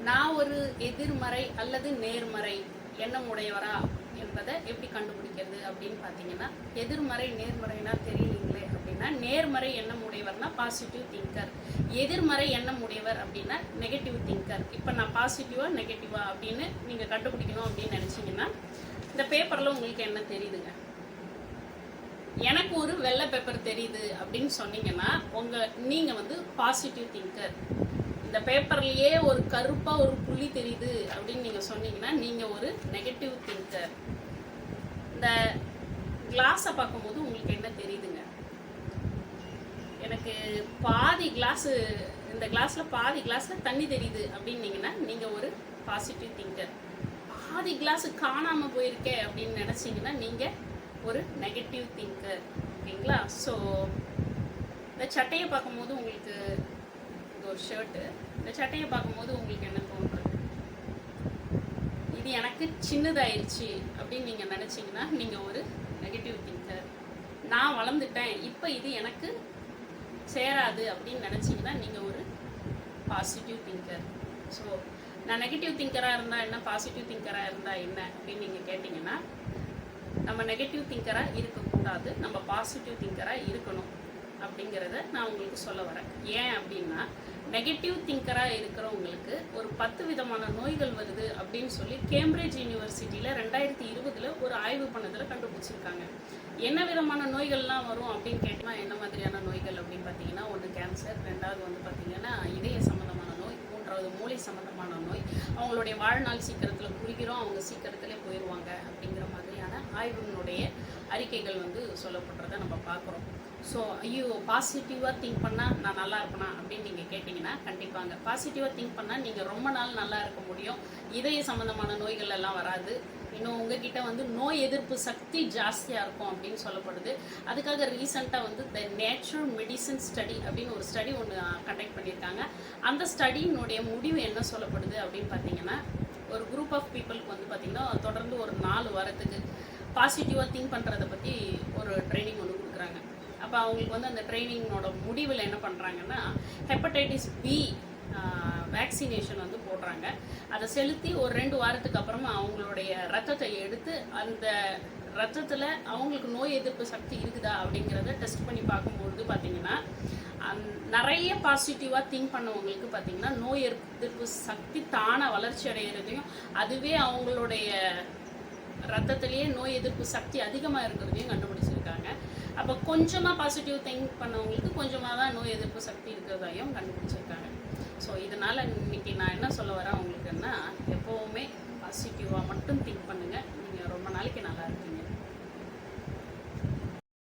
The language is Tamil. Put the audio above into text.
நான் ஒரு எதிர்மறை அல்லது நேர்மறை எண்ணம் உடையவரா என்பதை எப்படி கண்டுபிடிக்கிறது அப்படின்னு பார்த்தீங்கன்னா, எதிர்மறை நேர்மறைனா தெரியலீங்களே அப்படின்னா, நேர்மறை எண்ணம் உடையவர்னா பாசிட்டிவ் திங்கர், எதிர்மறை எண்ணம் உடையவர் அப்படின்னா நெகட்டிவ் திங்கர். இப்போ நான் பாசிட்டிவா நெகட்டிவா அப்படின்னு நீங்கள் கண்டுபிடிக்கணும் அப்படின்னு நினச்சிங்கன்னா, இந்த பேப்பரில் உங்களுக்கு என்ன தெரியுதுங்க? எனக்கு ஒரு வெள்ளை பேப்பர் தெரியுது அப்படின்னு சொன்னீங்கன்னா நீங்கள் வந்து பாசிட்டிவ் திங்கர். இந்த பேப்பர்லேயே ஒரு கருப்பாக ஒரு புள்ளி தெரியுது அப்படின்னு நீங்கள் சொன்னீங்கன்னா நீங்கள் ஒரு நெகட்டிவ் திங்கர். இந்த கிளாஸை பார்க்கும்போது உங்களுக்கு என்ன தெரியுதுங்க? எனக்கு பாதி கிளாஸு, இந்த கிளாஸில் பாதி கிளாஸில் தண்ணி தெரியுது அப்படின்னீங்கன்னா நீங்கள் ஒரு பாசிட்டிவ் திங்கர். பாதி கிளாஸு காணாமல் போயிருக்கே அப்படின்னு நினச்சிங்கன்னா நீங்கள் ஒரு நெகட்டிவ் திங்கர். ஓகேங்களா? ஸோ இந்த சட்டையை பார்க்கும்போது உங்களுக்கு, இது ஒரு ஷர்ட்டு, இந்த சட்டையை பார்க்கும்போது உங்களுக்கு என்ன தோன்றுறது? இது எனக்கு சின்னதாயிருச்சு அப்படின்னு நீங்கள் நினச்சிங்கன்னா நீங்கள் ஒரு நெகட்டிவ் திங்கர். நான் வளர்ந்துட்டேன், இப்போ இது எனக்கு சேராது அப்படின்னு நினச்சிங்கன்னா நீங்கள் ஒரு பாசிட்டிவ் திங்கர். ஸோ நான் நெகட்டிவ் திங்கராக இருந்தால் என்ன, பாசிட்டிவ் திங்கராக இருந்தால் என்ன அப்படின்னு நீங்கள் கேட்டிங்கன்னா, நம்ம நெகட்டிவ் திங்கராக இருக்கக்கூடாது, நம்ம பாசிட்டிவ் திங்கராக இருக்கணும் அப்படிங்கிறத நான் உங்களுக்கு சொல்ல வரேன். ஏன் அப்படின்னா, நெகட்டிவ் திங்கராக இருக்கிறவங்களுக்கு ஒரு 10 விதமான நோய்கள் வருது அப்படின்னு சொல்லி கேம்பிரிட்ஜ் யூனிவர்சிட்டியில் 2020 ஒரு ஆய்வு பண்ணதில் கண்டுபிடிச்சிருக்காங்க. என்ன விதமான நோய்கள்லாம் வரும் அப்படின்னு கேட்டிங்கன்னா, என்ன மாதிரியான நோய்கள் அப்படின்னு பார்த்தீங்கன்னா, ஒன்று கேன்சர், ரெண்டாவது வந்து பார்த்தீங்கன்னா இதய சம்மந்தமான நோய், மூன்றாவது மூளை சம்மந்தமான நோய். அவங்களுடைய வாழ்நாள் சீக்கிரத்தில் குறுகிறோம், அவங்க சீக்கிரத்திலே போயிடுவாங்க அப்படிங்கிற மாதிரியான ஆய்வுகளுடைய அறிக்கைகள் வந்து சொல்லப்படுறதை நம்ம பார்க்குறோம். ஸோ ஐயோ, பாசிட்டிவாக திங்க் பண்ணால் நான் நல்லா இருப்பேனா அப்படின்னு நீங்கள் கேட்டிங்கன்னா, கண்டிப்பாங்க. பாசிட்டிவாக திங்க் பண்ணால் நீங்கள் ரொம்ப நாள் நல்லா இருக்க முடியும், இதய சம்மந்தமான நோய்கள் எல்லாம் வராது. இன்னும் உங்ககிட்ட வந்து நோய் எதிர்ப்பு சக்தி ஜாஸ்தியாக இருக்கும் அப்படின்னு சொல்லப்படுது. அதுக்காக ரீசெண்டாக வந்து த நேச்சுரல் மெடிசன் ஸ்டடி அப்படின்னு ஒரு ஸ்டடி ஒன்று கண்டக்ட் பண்ணியிருக்காங்க. அந்த ஸ்டடியினுடைய முடிவு என்ன சொல்லப்படுது அப்படின்னு பார்த்தீங்கன்னா, ஒரு குரூப் ஆஃப் பீப்புளுக்கு வந்து பார்த்திங்கன்னா தொடர்ந்து ஒரு 4 வாரத்துக்கு பாசிட்டிவாக திங்க் பண்ணுறதை பற்றி ஒரு ட்ரைனிங் ஒன்று கொடுக்குறாங்க. அப்போ அவங்களுக்கு வந்து அந்த ட்ரைனிங்கோட முடிவில் என்ன பண்ணுறாங்கன்னா, ஹெப்படைட்டிஸ் பி வேக்சினேஷன் வந்து போடுறாங்க. அதை செலுத்தி ஒரு 2 வாரத்துக்கு அப்புறமா அவங்களுடைய ரத்தத்தை எடுத்து அந்த ரத்தத்தில் அவங்களுக்கு நோய் எதிர்ப்பு சக்தி இருக்குதா அப்படிங்கிறத டெஸ்ட் பண்ணி பார்க்கும்பொழுது பார்த்திங்கன்னா, நிறைய பாசிட்டிவாக திங்க் பண்ணவங்களுக்கு பார்த்திங்கன்னா நோய் எதிர்ப்பு சக்தி தானாக வளர்ச்சி அடைகிறதையும், அதுவே அவங்களுடைய ரத்தத்திலேயே நோய் எதிர்ப்பு சக்தி அதிகமாக இருக்கிறதையும் கண்டுபிடிச்சிருக்காங்க. அப்போ கொஞ்சமாக பாசிட்டிவ் திங்க் பண்ணவங்களுக்கு கொஞ்சமாக தான் நோய் எதிர்ப்பு சக்தி இருக்கிறதையும் கண்டுபிடிச்சிருக்காங்க. ஸோ இதனால் இன்றைக்கி நான் என்ன சொல்ல வரேன் உங்களுக்குன்னா, எப்போவுமே பாசிட்டிவாக மட்டும் திங்க் பண்ணுங்கள், நீங்கள் ரொம்ப நாளைக்கு நல்லா இருப்பீங்க.